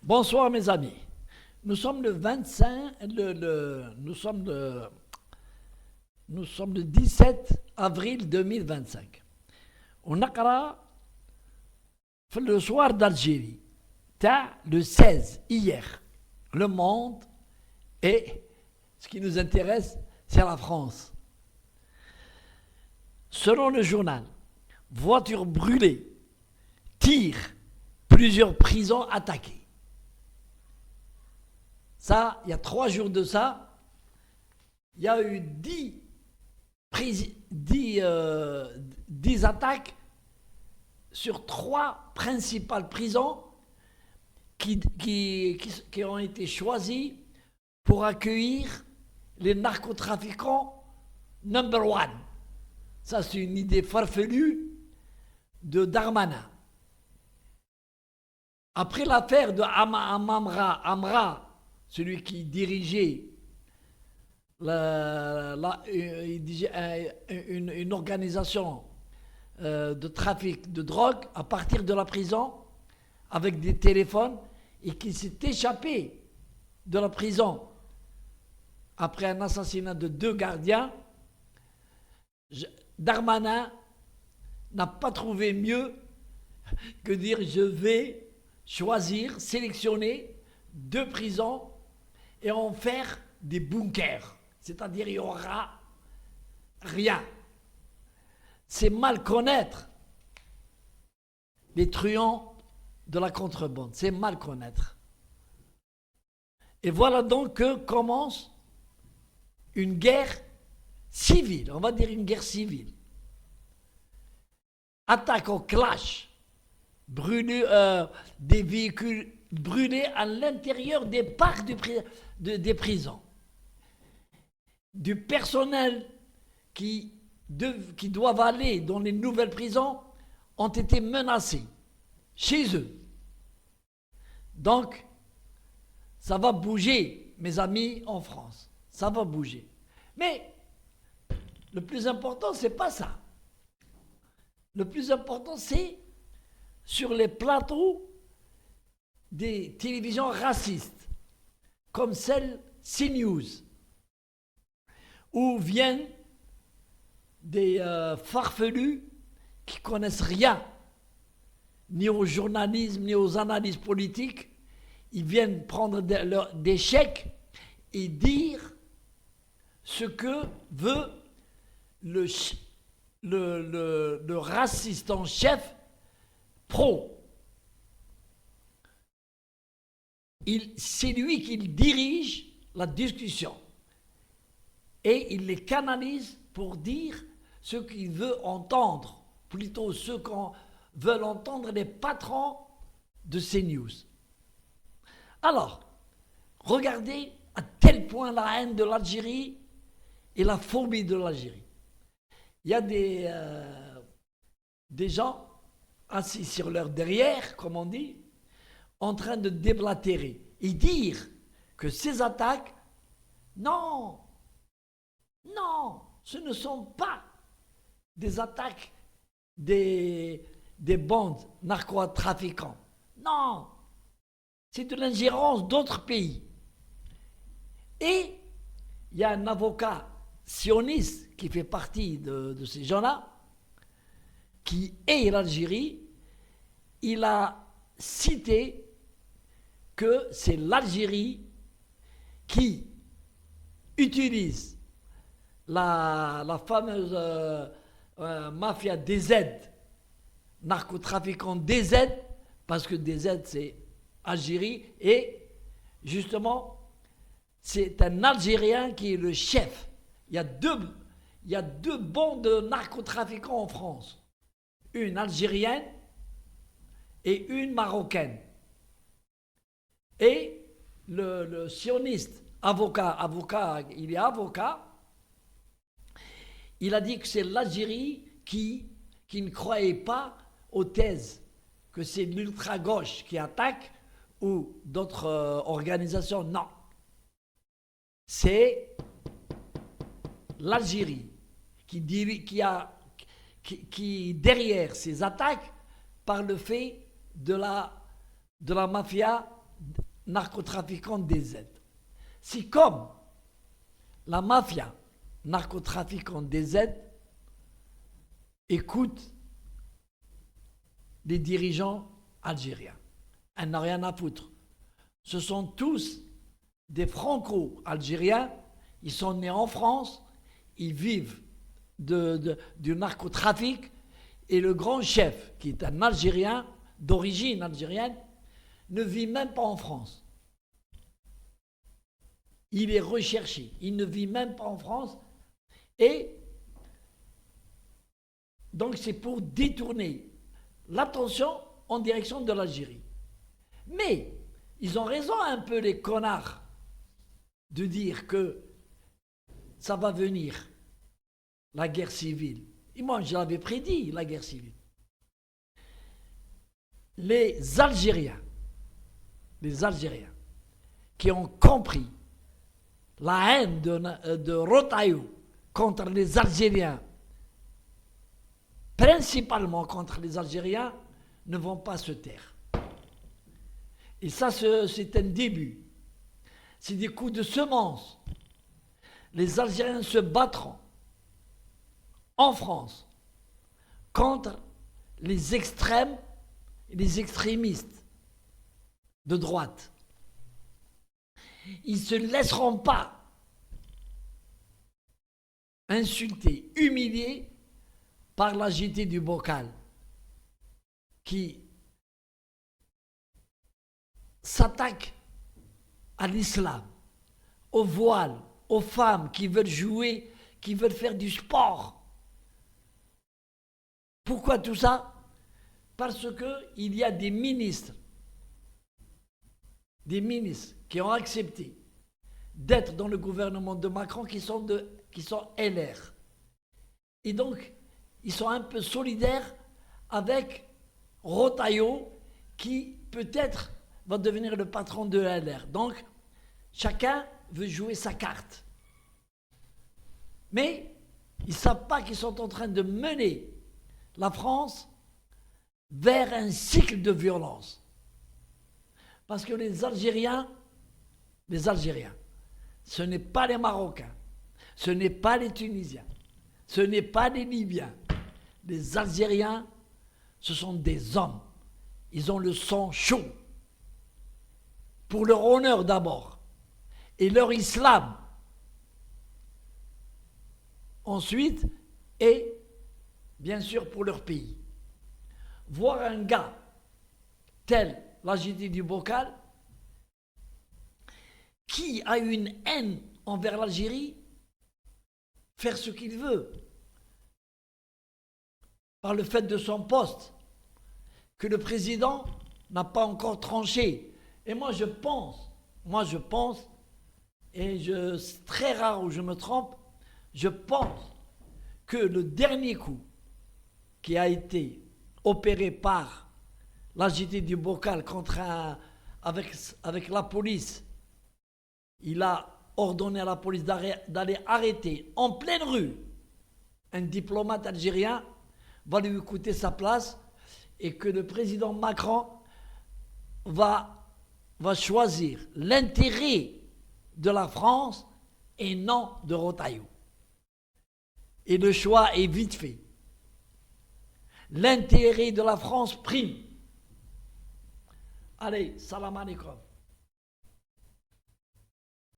Bonsoir mes amis. Nous sommes le 25, nous sommes le 17 avril 2025. On a le soir d'Algérie, le 16, hier. Le monde et ce qui nous intéresse, c'est la France. Selon le journal, voitures brûlées, tirs, plusieurs prisons attaquées. Ça, il y a 3 jours de ça, il y a eu 10 attaques sur 3 principales prisons qui ont été choisies pour accueillir les narcotrafiquants number one. Ça, c'est une idée farfelue de Darmanin. Après l'affaire de Amra, celui qui dirigeait une organisation de trafic de drogue à partir de la prison avec des téléphones et qui s'est échappé de la prison après un assassinat de 2 gardiens. Darmanin n'a pas trouvé mieux que dire je vais choisir, sélectionner 2 prisons et en faire des bunkers. C'est-à-dire il n'y aura rien. C'est mal connaître les truands de la contrebande. C'est mal connaître. Et voilà donc que commence une guerre civile. On va dire une guerre civile. Attaque au clash. Des véhicules brûlés à l'intérieur des parcs des prisons. Du personnel qui doivent aller dans les nouvelles prisons ont été menacés chez eux. Donc, ça va bouger, mes amis, en France. Ça va bouger. Mais le plus important, c'est pas ça. Le plus important, c'est sur les plateaux des télévisions racistes, comme celle CNews, où viennent des farfelus qui connaissent rien, ni au journalisme, ni aux analyses politiques. Ils viennent prendre des chèques et dire ce que veut le raciste en chef pro. C'est lui qui dirige la discussion. Et il les canalise pour dire ce qu'il veut entendre, plutôt ce qu'en veulent entendre les patrons de CNews. Alors, regardez à tel point la haine de l'Algérie et la phobie de l'Algérie. Il y a des gens assis sur leur derrière, comme on dit, en train de déblatérer et dire que ces attaques, non, ce ne sont pas des attaques des bandes narcotrafiquants. Non, c'est de l'ingérence d'autres pays. Et il y a un avocat sioniste qui fait partie de ces gens-là, qui hait l'Algérie. Il a cité que c'est l'Algérie qui utilise la fameuse mafia DZ, narcotrafiquant DZ, parce que DZ c'est Algérie, et justement c'est un Algérien qui est le chef. Il y a deux bandes de narcotrafiquants en France, une algérienne et une marocaine. Et le sioniste, il est avocat, il a dit que c'est l'Algérie qui ne croyait pas aux thèses, que c'est l'ultra-gauche qui attaque ou d'autres organisations. Non. C'est l'Algérie qui derrière ces attaques par le fait de la mafia narcotrafiquants DZ. Si comme la mafia narcotrafiquant DZ écoute les dirigeants algériens, elle n'a rien à foutre. Ce sont tous des franco-algériens, ils sont nés en France, ils vivent du narcotrafic, et le grand chef, qui est un Algérien, d'origine algérienne, ne vit même pas en France. Il est recherché, il ne vit même pas en France, et donc c'est pour détourner l'attention en direction de l'Algérie. Mais ils ont raison un peu les connards de dire que ça va venir, la guerre civile. Et moi, je l'avais prédit, la guerre civile. Les Algériens qui ont compris la haine de Rotaillot contre les Algériens, principalement contre les Algériens, ne vont pas se taire. Et ça, c'est un début. C'est des coups de semence. Les Algériens se battront en France contre les extrêmes et les extrémistes de droite. Ils ne se laisseront pas insulter, humilier par la JT du bocal qui s'attaque à l'islam, au voile, aux femmes qui veulent jouer, qui veulent faire du sport. Pourquoi tout ça? Parce qu'il y a des ministres qui ont accepté d'être dans le gouvernement de Macron qui sont LR. Et donc, ils sont un peu solidaires avec Rotaillot qui peut-être va devenir le patron de LR. Donc, chacun veut jouer sa carte. Mais ils ne savent pas qu'ils sont en train de mener la France vers un cycle de violence. Parce que les Algériens, ce n'est pas les Marocains, ce n'est pas les Tunisiens, ce n'est pas les Libyens. Les Algériens, ce sont des hommes. Ils ont le sang chaud. Pour leur honneur d'abord. Et leur islam. Ensuite, et bien sûr pour leur pays. Voir un gars tel la JT du bocal qui a une haine envers l'Algérie, faire ce qu'il veut par le fait de son poste que le président n'a pas encore tranché. Et moi je pense, et c'est très rare où je me trompe, je pense que le dernier coup qui a été opéré par la JT du bocal avec la police, il a ordonné à la police d'aller arrêter en pleine rue un diplomate algérien, va lui coûter sa place, et que le président Macron va choisir l'intérêt de la France et non de Rotaillot. Et le choix est vite fait. L'intérêt de la France prime. Allez, salam alaikum.